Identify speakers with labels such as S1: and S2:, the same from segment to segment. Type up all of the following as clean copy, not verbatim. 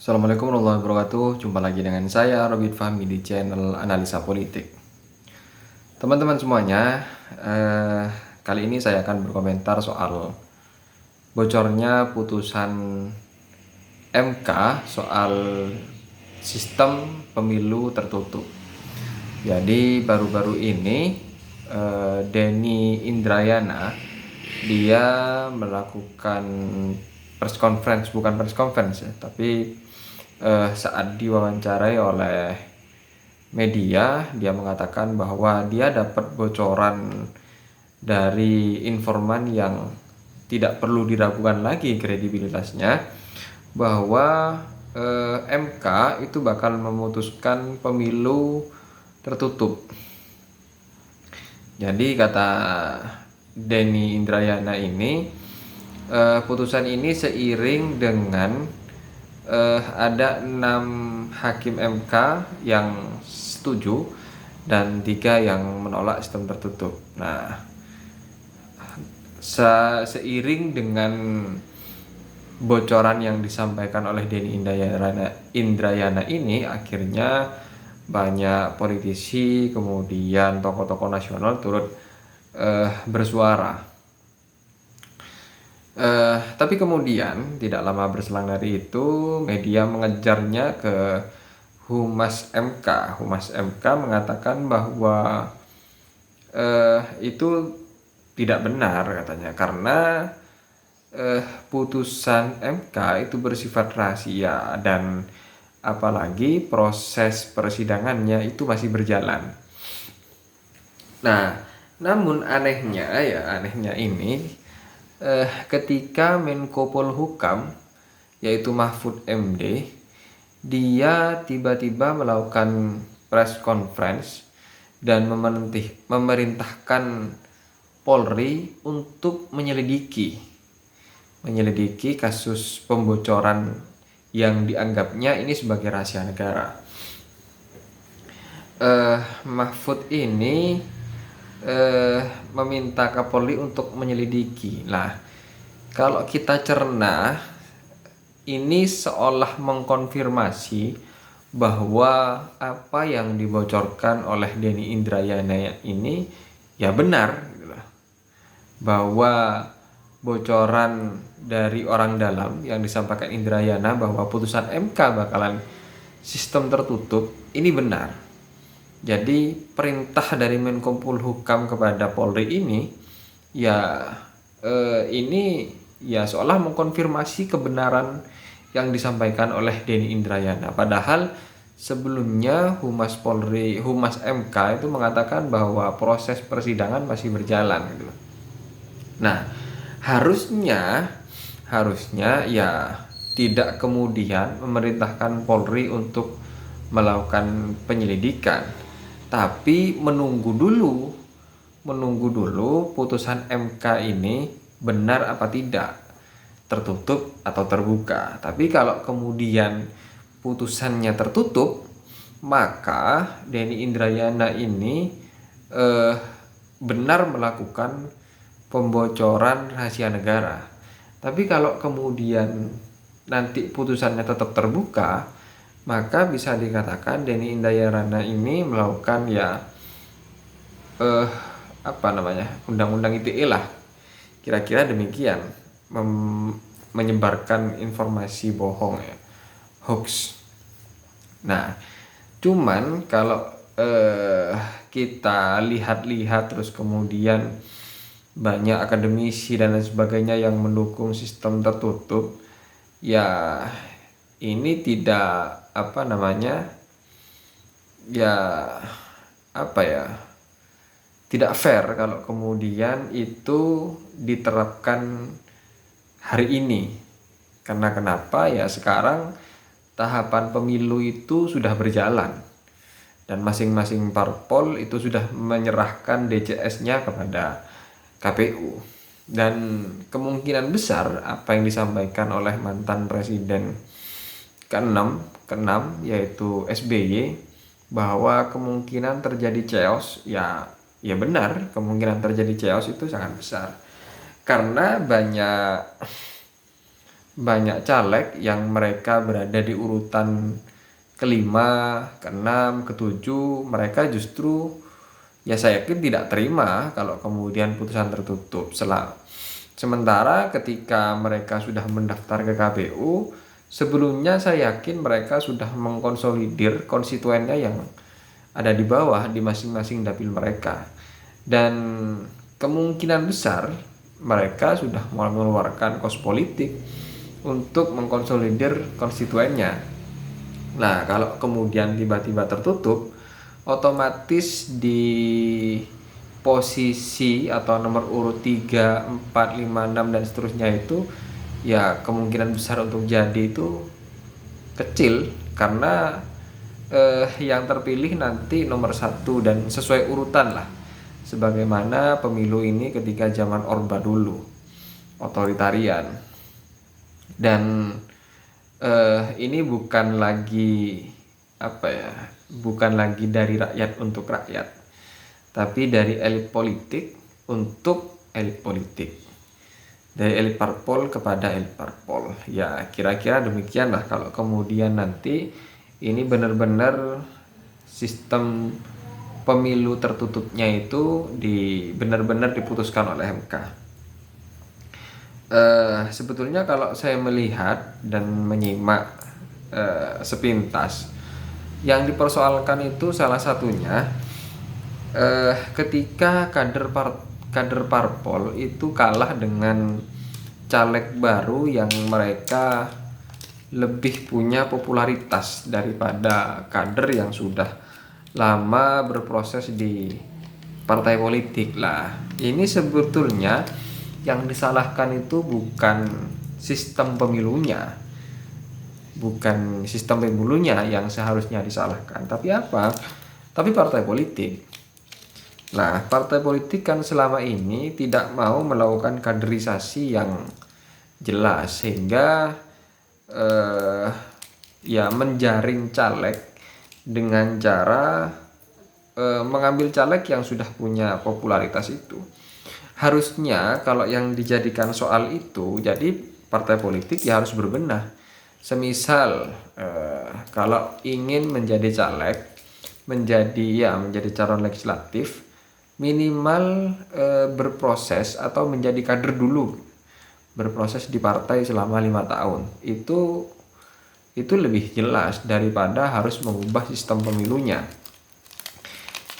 S1: Assalamualaikum warahmatullahi wabarakatuh. Jumpa lagi dengan saya Robit Fahmi di channel Analisa Politik. Teman-teman semuanya, kali ini saya akan berkomentar soal bocornya putusan MK soal sistem pemilu tertutup. Jadi baru-baru ini Denny Indrayana dia melakukan press conference, bukan press conference ya, tapi saat diwawancarai oleh media, dia mengatakan bahwa dia dapat bocoran dari informan yang tidak perlu diragukan lagi kredibilitasnya, bahwa MK itu bakal memutuskan pemilu tertutup. Jadi kata Denny Indrayana ini, putusan ini seiring dengan ada 6 hakim MK yang setuju dan 3 yang menolak sistem tertutup. Nah, seiring dengan bocoran yang disampaikan oleh Denny Indrayana ini, akhirnya banyak politisi kemudian tokoh-tokoh nasional turut bersuara. Tapi kemudian tidak lama berselang dari itu, media mengejarnya ke Humas MK. Humas MK mengatakan bahwa itu tidak benar katanya, karena putusan MK itu bersifat rahasia dan apalagi proses persidangannya itu masih berjalan. Nah, namun anehnya ini, ketika Menko Polhukam yaitu Mahfud MD, dia tiba-tiba melakukan press conference dan memerintahkan Polri untuk menyelidiki kasus pembocoran yang dianggapnya ini sebagai rahasia negara. Mahfud ini meminta Kapolri untuk menyelidiki. Nah, kalau kita cerna, ini seolah mengkonfirmasi bahwa apa yang dibocorkan oleh Denny Indrayana ini ya benar, bahwa bocoran dari orang dalam yang disampaikan Indrayana bahwa putusan MK bakalan sistem tertutup ini benar. Jadi perintah dari Menko Polhukam kepada Polri ini ini seolah mengkonfirmasi kebenaran yang disampaikan oleh Denny Indrayana. Padahal sebelumnya Humas MK itu mengatakan bahwa proses persidangan masih berjalan gitu. Nah, harusnya tidak kemudian memerintahkan Polri untuk melakukan penyelidikan, tapi menunggu dulu putusan MK ini benar apa tidak, tertutup atau terbuka. Tapi kalau kemudian putusannya tertutup, maka Denny Indrayana ini benar melakukan pembocoran rahasia negara. Tapi kalau kemudian nanti putusannya tetap terbuka, maka bisa dikatakan Denny Indrayana ini melakukan undang-undang ITE lah, kira-kira demikian, menyebarkan informasi bohong ya, hoax. Nah, cuman kalau kita lihat terus kemudian banyak akademisi dan lain sebagainya yang mendukung sistem tertutup, ya ini tidak tidak fair kalau kemudian itu diterapkan hari ini. Karena kenapa? Ya sekarang tahapan pemilu itu sudah berjalan dan masing-masing parpol itu sudah menyerahkan DCS-nya kepada KPU, dan kemungkinan besar apa yang disampaikan oleh mantan presiden ke-6 yaitu SBY, bahwa kemungkinan terjadi chaos ya benar, kemungkinan terjadi chaos itu sangat besar karena banyak caleg yang mereka berada di urutan kelima, keenam, ketujuh, mereka justru ya saya yakin tidak terima kalau kemudian putusan tertutup. Sementara ketika mereka sudah mendaftar ke KPU, sebelumnya saya yakin mereka sudah mengkonsolidir konstituennya yang ada di bawah di masing-masing dapil mereka. Dan kemungkinan besar mereka sudah mulai mengeluarkan kos politik untuk mengkonsolidir konstituennya. Nah, kalau kemudian tiba-tiba tertutup, otomatis di posisi atau nomor urut 3, 4, 5, 6 dan seterusnya itu ya kemungkinan besar untuk jadi itu kecil karena yang terpilih nanti nomor 1 dan sesuai urutan lah. Sebagaimana pemilu ini ketika zaman Orba dulu, otoritarian. Dan ini bukan lagi bukan lagi dari rakyat untuk rakyat, tapi dari elit politik untuk elit politik, dari elit parpol kepada elit parpol. Ya kira-kira demikian lah kalau kemudian nanti ini benar-benar sistem pemilu tertutupnya itu benar-benar diputuskan oleh MK. Sebetulnya kalau saya melihat dan menyimak sepintas, yang dipersoalkan itu salah satunya ketika kader parpol itu kalah dengan caleg baru yang mereka lebih punya popularitas daripada kader yang sudah lama berproses di partai politik lah. Ini sebetulnya yang disalahkan itu bukan sistem pemilunya, yang seharusnya disalahkan, tapi apa? Tapi partai politik. Nah, partai politik kan selama ini tidak mau melakukan kaderisasi yang jelas sehingga ya menjaring caleg dengan cara mengambil caleg yang sudah punya popularitas itu. Harusnya kalau yang dijadikan soal itu, jadi partai politik ya harus berbenah. Semisal kalau ingin menjadi caleg, menjadi calon legislatif, minimal berproses atau menjadi kader dulu, berproses di partai selama 5 tahun. Itu lebih jelas daripada harus mengubah sistem pemilunya.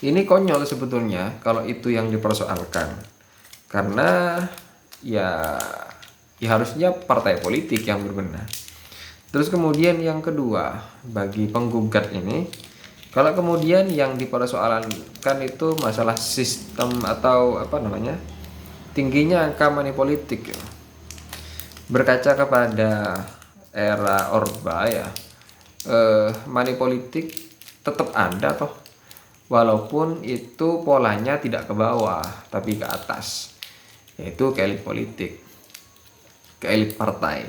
S1: Ini konyol sebetulnya kalau itu yang dipersoalkan. Karena ya harusnya partai politik yang berbenah. Terus kemudian yang kedua, bagi penggugat ini, kalau kemudian yang dipersoalkan itu masalah sistem atau tingginya angka money politik, berkaca kepada era Orba ya, money politik tetap ada toh, walaupun itu polanya tidak ke bawah tapi ke atas, yaitu ke elit politik, ke elit partai.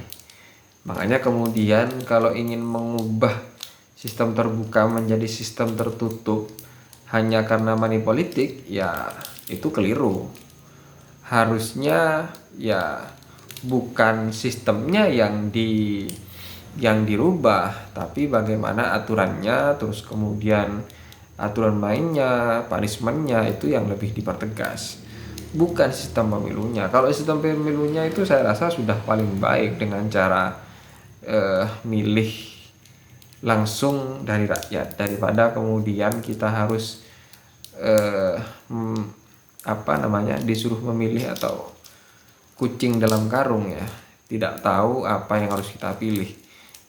S1: Makanya kemudian kalau ingin mengubah sistem terbuka menjadi sistem tertutup hanya karena money politik, ya itu keliru. Harusnya ya bukan sistemnya yang dirubah, tapi bagaimana aturannya, terus kemudian aturan mainnya, punishmentnya itu yang lebih dipertegas, bukan sistem pemilunya. Kalau sistem pemilunya itu saya rasa sudah paling baik dengan cara milih langsung dari rakyat, daripada kemudian kita harus disuruh memilih atau kucing dalam karung ya, tidak tahu apa yang harus kita pilih.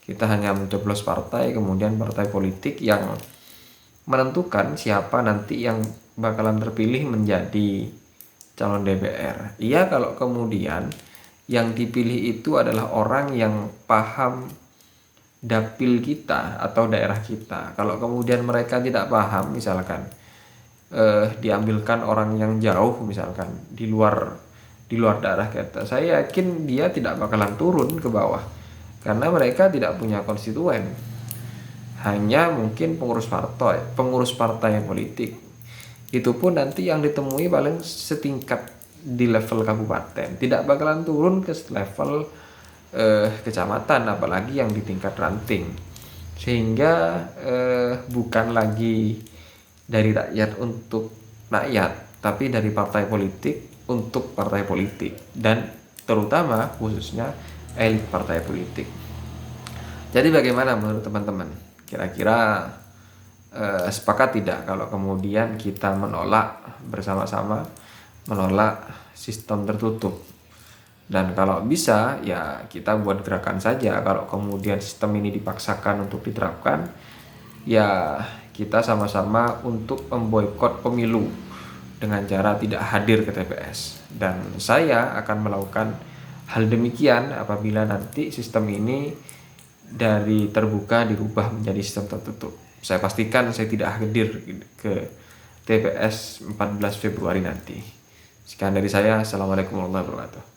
S1: Kita hanya mencoblos partai, kemudian partai politik yang menentukan siapa nanti yang bakalan terpilih menjadi calon DPR. Iya, kalau kemudian yang dipilih itu adalah orang yang paham dapil kita atau daerah kita. Kalau kemudian mereka tidak paham, misalkan diambilkan orang yang jauh, misalkan di luar daerah kita, saya yakin dia tidak bakalan turun ke bawah karena mereka tidak punya konstituen, hanya mungkin pengurus partai politik. Itu pun nanti yang ditemui paling setingkat di level kabupaten, tidak bakalan turun ke level kecamatan, apalagi yang di tingkat ranting, sehingga bukan lagi dari rakyat untuk rakyat, tapi dari partai politik untuk partai politik, dan terutama khususnya elit partai politik. Jadi bagaimana menurut teman-teman? Kira-kira sepakat tidak kalau kemudian kita menolak bersama-sama, menolak sistem tertutup? Dan kalau bisa ya kita buat gerakan saja. Kalau kemudian sistem ini dipaksakan untuk diterapkan, ya kita sama-sama untuk memboikot pemilu dengan cara tidak hadir ke TPS. Dan saya akan melakukan hal demikian apabila nanti sistem ini dari terbuka dirubah menjadi sistem tertutup. Saya pastikan saya tidak hadir ke TPS 14 Februari nanti. Sekian dari saya. Assalamualaikum warahmatullahi wabarakatuh.